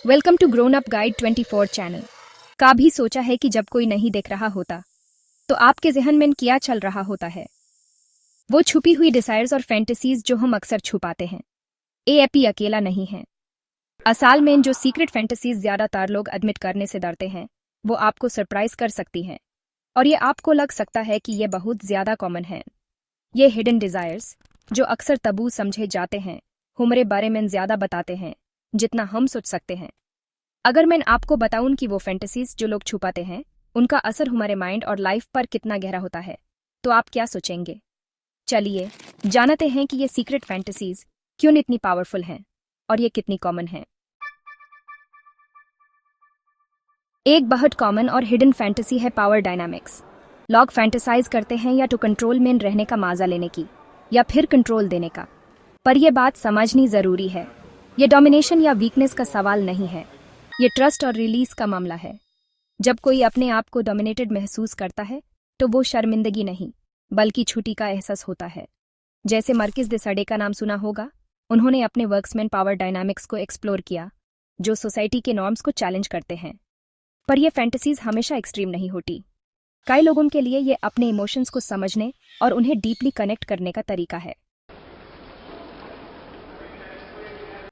Welcome to grown up guide 24 channel. का भी सोचा है कि जब कोई नहीं देख रहा होता तो आपके जहन में क्या चल रहा होता है? वो छुपी हुई डिजायर्स और फैंटेसीज जो हम अक्सर छुपाते हैं। एएपी अकेला नहीं है। असल में जो सीक्रेट फैंटेसीज ज्यादातर लोग एडमिट करने से डरते हैं वो आपको सरप्राइज कर सकती हैं, और ये आपको लग सकता है कि ये बहुत ज्यादा कॉमन है। ये हिडन डिजायर्स जो अक्सर तबू समझे जाते हैं हमारे बारे में ज्यादा बताते हैं जितना हम सोच सकते हैं। अगर मैं आपको बताऊं कि वो फैंटेसीज जो लोग छुपाते हैं उनका असर हमारे माइंड और लाइफ पर कितना गहरा होता है, तो आप क्या सोचेंगे? चलिए जानते हैं कि ये सीक्रेट फैंटेसीज क्यों इतनी पावरफुल हैं और ये कितनी कॉमन है। एक बहुत कॉमन और हिडन फैंटेसी है पावर डायनामिक्स। लोग फैंटेसाइज करते हैं या तो कंट्रोल में रहने का मजा लेने की या फिर कंट्रोल देने का। पर यह बात समझनी जरूरी है, ये डोमिनेशन या वीकनेस का सवाल नहीं है, ये ट्रस्ट और रिलीज का मामला है। जब कोई अपने आप को डोमिनेटेड महसूस करता है तो वो शर्मिंदगी नहीं बल्कि छुट्टी का एहसास होता है। जैसे मार्किस दे सडे का नाम सुना होगा, उन्होंने अपने वर्क्स में पावर डायनामिक्स को एक्सप्लोर किया जो सोसाइटी के नॉर्म्स को चैलेंज करते हैं। पर ये फैंटेसीज हमेशा एक्सट्रीम नहीं होती। कई लोगों के लिए ये अपने इमोशंस को समझने और उन्हें डीपली कनेक्ट करने का तरीका है।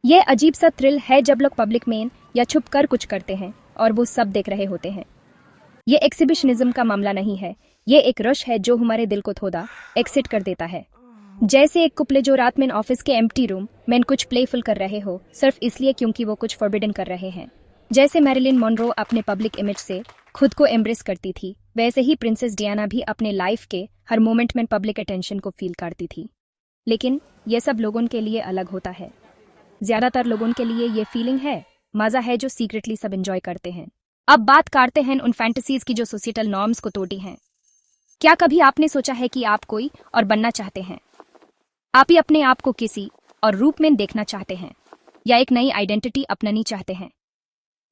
यह अजीब सा थ्रिल है जब लोग पब्लिक में या छुप कर कुछ करते हैं और वो सब देख रहे होते हैं। ये एक्सिबिशनिज्म का मामला नहीं है, ये एक रश है जो हमारे दिल को थोड़ा एक्सिट कर देता है। जैसे एक कुप्ले जो रात में ऑफिस के एम्प्टी रूम में कुछ प्लेफुल कर रहे हो सिर्फ इसलिए क्योंकि वो कुछ फॉरबिडन कर रहे हैं। जैसे मैरिलिन मोनरो अपने पब्लिक इमेज से खुद को एम्ब्रेस करती थी, वैसे ही प्रिंसेस डियाना भी अपने लाइफ के हर मोमेंट में पब्लिक अटेंशन को फील करती थी। लेकिन यह सब लोगों के लिए अलग होता है। ज्यादातर लोगों के लिए ये फीलिंग है मजा है जो सीक्रेटली सब एंजॉय करते हैं। अब बात करते हैं उन फैंटेसीज की जो सोसाइटल नॉर्म्स को तोड़ती हैं। क्या कभी आपने सोचा है कि आप कोई और बनना चाहते हैं? आप ही अपने आप को किसी और रूप में देखना चाहते हैं या एक नई आइडेंटिटी अपनानी चाहते हैं?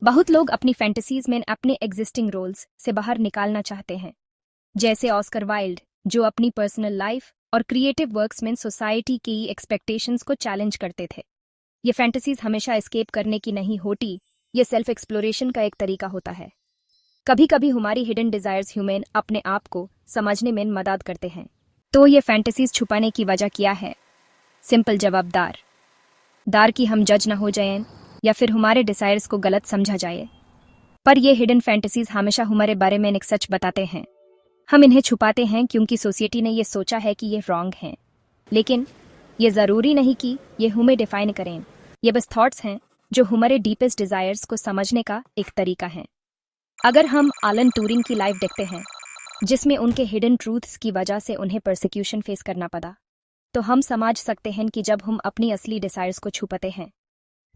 बहुत लोग अपनी फैंटेसीज में अपने एग्जिस्टिंग रोल्स से बाहर निकालना चाहते हैं, जैसे ऑस्कर वाइल्ड जो अपनी पर्सनल लाइफ और क्रिएटिव वर्क्स में सोसाइटी की एक्सपेक्टेशंस को चैलेंज करते थे। ये फैंटेसीज हमेशा एस्केप करने की नहीं होती, ये सेल्फ एक्सप्लोरेशन का एक तरीका होता है। कभी कभी हमारी हिडन डिजायर्स ह्यूमन अपने आप को समझने में मदद करते हैं। तो ये फैंटेसीज छुपाने की वजह क्या है? सिंपल जवाब दार कि हम जज न हो जाएं या फिर हमारे डिजायर्स को गलत समझा जाए। पर ये हिडन फैंटेसीज हमेशा हमारे बारे में एक सच बताते हैं। हम इन्हें छुपाते हैं क्योंकि सोसाइटी ने ये सोचा है कि ये रॉन्ग है, लेकिन ये जरूरी नहीं कि ये हमें डिफाइन करें। ये बस थॉट्स हैं जो हमारे डीपेस्ट डिजायर्स को समझने का एक तरीका है। अगर हम एलन ट्यूरिंग की लाइफ देखते हैं जिसमें उनके हिडन ट्रूथ्स की वजह से उन्हें परसिक्यूशन फेस करना पड़ा, तो हम समझ सकते हैं कि जब हम अपनी असली डिजायर्स को छुपाते हैं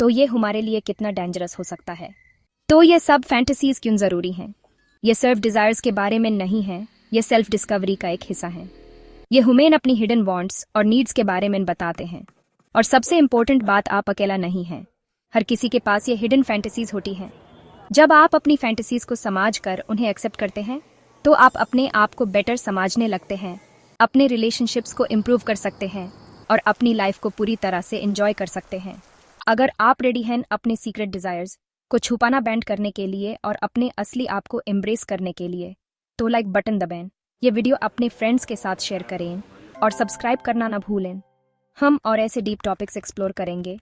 तो ये हमारे लिए कितना डेंजरस हो सकता है। तो ये सब फैंटेसीज क्यों जरूरी हैं? ये सिर्फ डिजायर्स के बारे में नहीं है, ये सेल्फ डिस्कवरी का एक हिस्सा है। ये हमें अपनी हिडन वांट्स और नीड्स के बारे में बताते हैं। और सबसे इम्पोर्टेंट बात, आप अकेला नहीं हैं। हर किसी के पास ये हिडन फैंटेसीज होती हैं। जब आप अपनी फैंटेसीज को समझ कर उन्हें एक्सेप्ट करते हैं तो आप अपने आप को बेटर समझने लगते हैं, अपने रिलेशनशिप्स को इम्प्रूव कर सकते हैं और अपनी लाइफ को पूरी तरह से एंजॉय कर सकते हैं। अगर आप रेडी हैं अपने सीक्रेट डिजायर्स को छुपाना बैंड करने के लिए और अपने असली आप को एम्ब्रेस करने के लिए, तो लाइक बटन दबाएं, ये वीडियो अपने फ्रेंड्स के साथ शेयर करें और सब्सक्राइब करना ना भूलें। हम और ऐसे डीप टॉपिक्स एक्सप्लोर करेंगे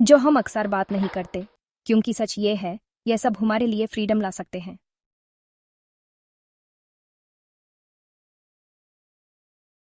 जो हम अक्सर बात नहीं करते, क्योंकि सच ये है, यह सब हमारे लिए फ्रीडम ला सकते हैं।